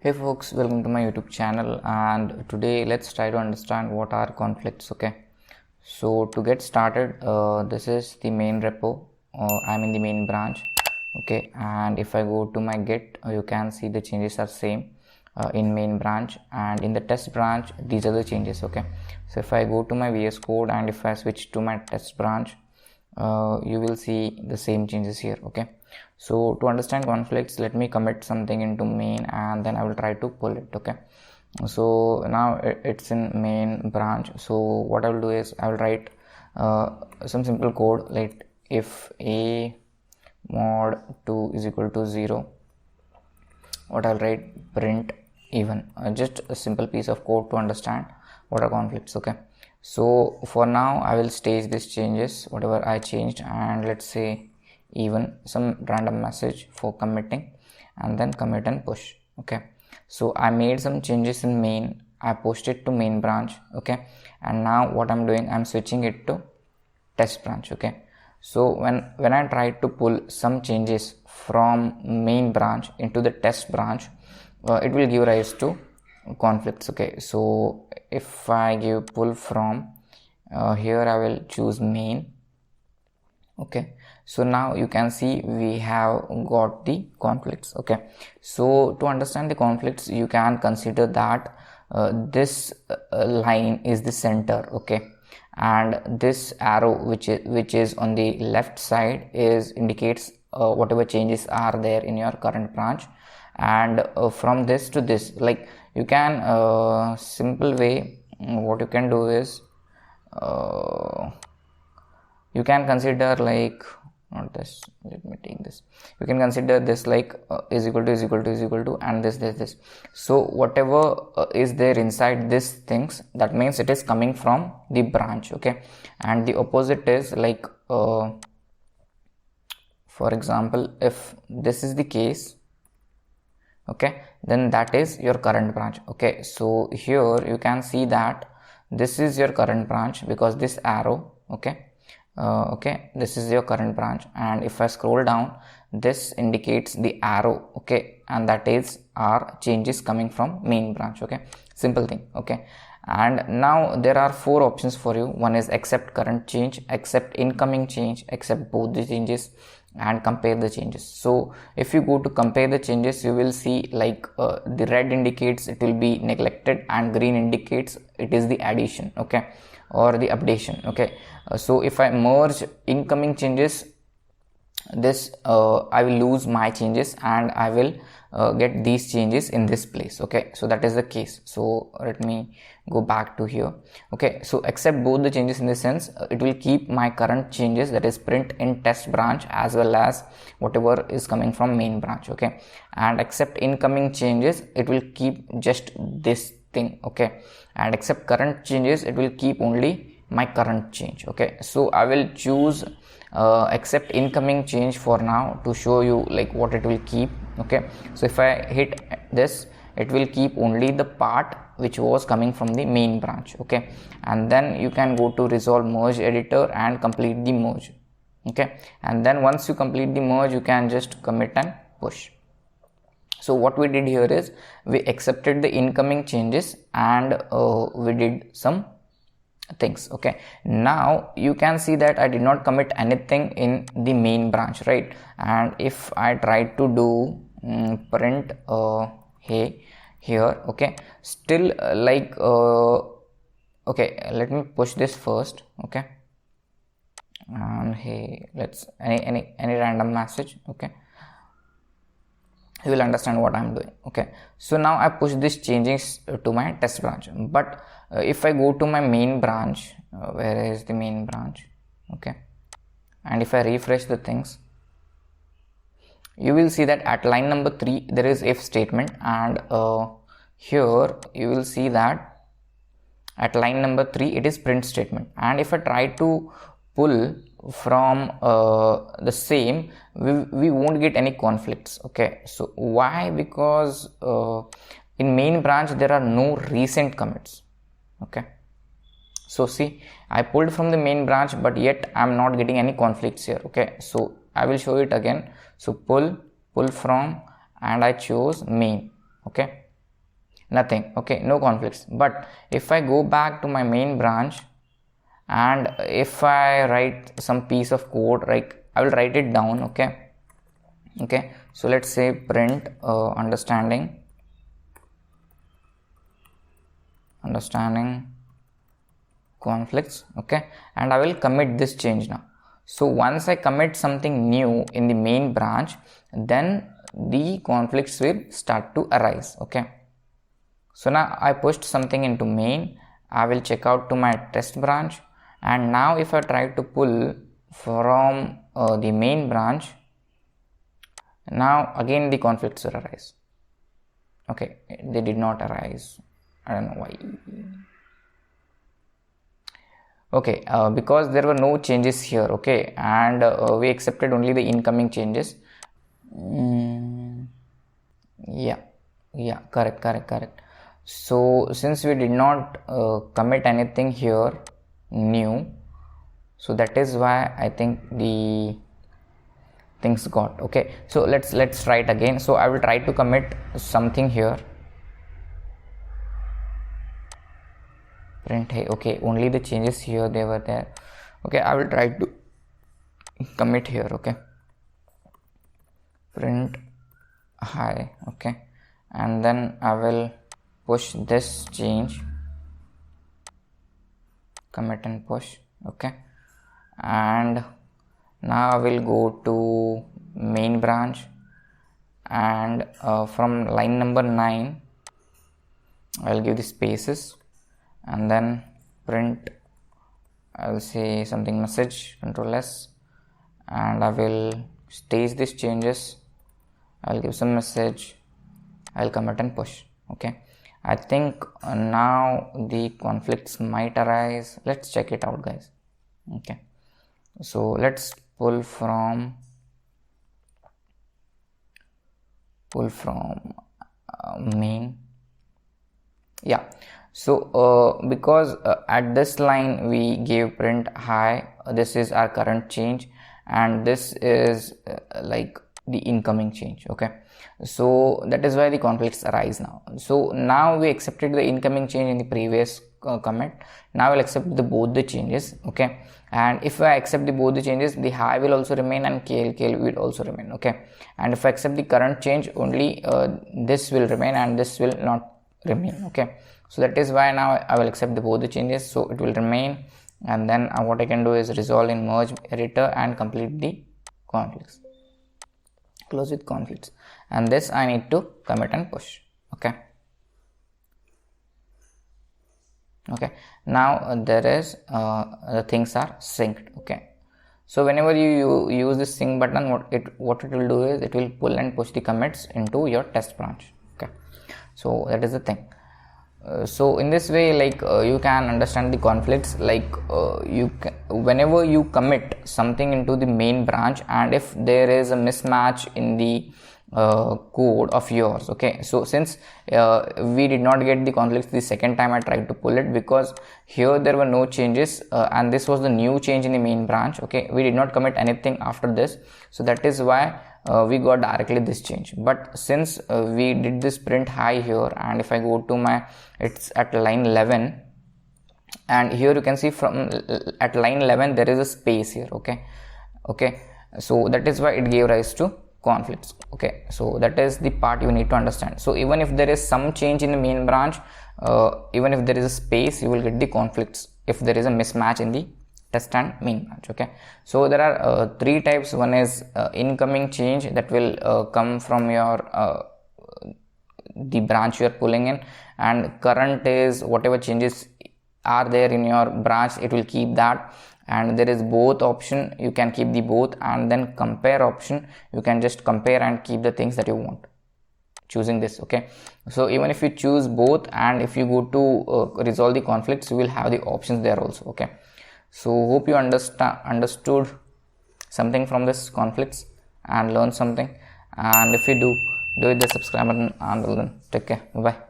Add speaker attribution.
Speaker 1: Hey folks, welcome to my YouTube channel, and today let's try to understand what are conflicts. Okay, so to get started, this is the main repo. I'm in the main branch. Okay, and if I go to my git, you can see the changes are same in main branch, and in the test branch these are the changes. Okay, so if I go to my VS Code and if I switch to my test branch, you will see the same changes here. Okay, so to understand conflicts, let me commit something into main and then I will try to pull it. Okay, so now it's in main branch. So what I will do is I will write some simple code like if a mod 2 is equal to 0, what I'll write print even, just a simple piece of code to understand what are conflicts. Okay, so for now I will stage these changes whatever I changed, and let's say even some random message for committing and then commit and push. Okay, so I made some changes in main, I pushed it to main branch. Okay, and now what I'm doing, I'm switching it to test branch. Okay, so when I try to pull some changes from main branch into the test branch, it will give rise to conflicts. Okay, so if I give pull from here, I will choose main. Okay, so now you can see we have got the conflicts. Okay, so to understand the conflicts, you can consider that this line is the center. Okay, and this arrow which is on the left side is indicates whatever changes are there in your current branch, and from this to this, like you can simple way what you can do is you can consider like not this, let me take this, you can consider this like is equal to is equal to is equal to and this. So whatever is there inside these things, that means it is coming from the branch. Okay, and the opposite is like for example, if this is the case, okay, then that is your current branch. Okay, so here you can see that this is your current branch because this arrow, okay, this is your current branch, and if I scroll down, this indicates the arrow. Okay, and that is our changes coming from main branch. Okay, simple thing. Okay, and now there are four options for you. One is accept current change, accept incoming change, accept both the changes, and compare the changes. So if you go to compare the changes, you will see like the red indicates it will be neglected and green indicates it is the addition. Okay, or the updation. Okay, so if I merge incoming changes, this I will lose my changes and I will get these changes in this place. Okay, so that is the case. So let me go back to here. Okay, so accept both the changes in the sense it will keep my current changes, that is print in test branch, as well as whatever is coming from main branch. Okay, and accept incoming changes, it will keep just this thing. Okay, and accept current changes, it will keep only my current change. Okay, so I will choose accept incoming change for now to show you like what it will keep. Okay, so if I hit this, it will keep only the part which was coming from the main branch. Okay, and then you can go to resolve merge editor and complete the merge. Okay, and then once you complete the merge, you can just commit and push. So what we did here is we accepted the incoming changes and we did some things. Okay, now you can see that I did not commit anything in the main branch, right? And if I try to do print hey here, okay, still like okay, let me push this first. Okay, and hey, let's any random message. Okay, you will understand what I'm doing. Okay, so now I push these changes to my test branch, but if I go to my main branch, where is the main branch? Okay, and if I refresh the things, you will see that at line number 3 there is if statement, and here you will see that at line number 3 it is print statement. And if I try to pull from the same, we won't get any conflicts. Okay, so why? Because in main branch there are no recent commits. Okay, so see, I pulled from the main branch, but yet I'm not getting any conflicts here. Okay, so I will show it again. So pull from, and I chose main. Okay, nothing, okay, no conflicts. But if I go back to my main branch and if I write some piece of code, like I will write it down, okay. So let's say print understanding conflicts, okay, and I will commit this change now. So once I commit something new in the main branch, then the conflicts will start to arise, okay. So now I pushed something into main, I will check out to my test branch, and now if I try to pull from the main branch, now again the conflicts will arise, okay. They did not arise, I don't know why. Okay, because there were no changes here, okay, and we accepted only the incoming changes. Yeah, correct. So since we did not commit anything here new, so that is why I think the things got, okay. So let's try it again. So I will try to commit something here, print hey, okay, only the changes here they were there, okay. I will try to commit here, okay, print hi, okay, and then I will push this change, commit and push, okay, and now I will go to main branch and from line number 9 I will give the spaces and then print, I will say something message, control S, and I will stage these changes, I will give some message, I will commit and push, okay. I think now the conflicts might arise. Let's check it out, guys, okay. So let's pull from main, yeah. So because at this line we gave print hi, this is our current change and this is like the incoming change, okay. So that is why the conflicts arise now. So now we accepted the incoming change in the previous commit, now we'll accept both the changes, okay. And if I accept both the changes, the hi will also remain and kl will also remain, okay. And if I accept the current change, only this will remain and this will not remain, okay. So that is why now I will accept both the changes, so it will remain, and then what I can do is resolve in merge editor and complete the conflicts, close with conflicts, and this I need to commit and push, okay. Now there is the things are synced, okay. So whenever you use this sync button, what it will do is it will pull and push the commits into your test branch, okay. So that is the thing. So in this way, like you can understand the conflicts, like whenever you commit something into the main branch and if there is a mismatch in the code of yours, okay. So since we did not get the conflicts the second time I tried to pull it, because here there were no changes and this was the new change in the main branch, okay. We did not commit anything after this, so that is why we got directly this change. But since we did this print hi here, and if I go to my, it's at line 11, and here you can see from at line 11 there is a space here, okay. So that is why it gave rise to conflicts, okay. So that is the part you need to understand. So even if there is some change in the main branch, even if there is a space, you will get the conflicts if there is a mismatch in the test and main branch, okay. So there are three types. One is incoming change that will come from your the branch you are pulling in, and current is whatever changes are there in your branch, it will keep that. And there is both option, you can keep the both, and then compare option, you can just compare and keep the things that you want, choosing this, okay. So even if you choose both and if you go to resolve the conflicts, you will have the options there also, okay. So hope you understood something from this conflicts and learn something, and if you do hit the subscribe button, and then take care, bye.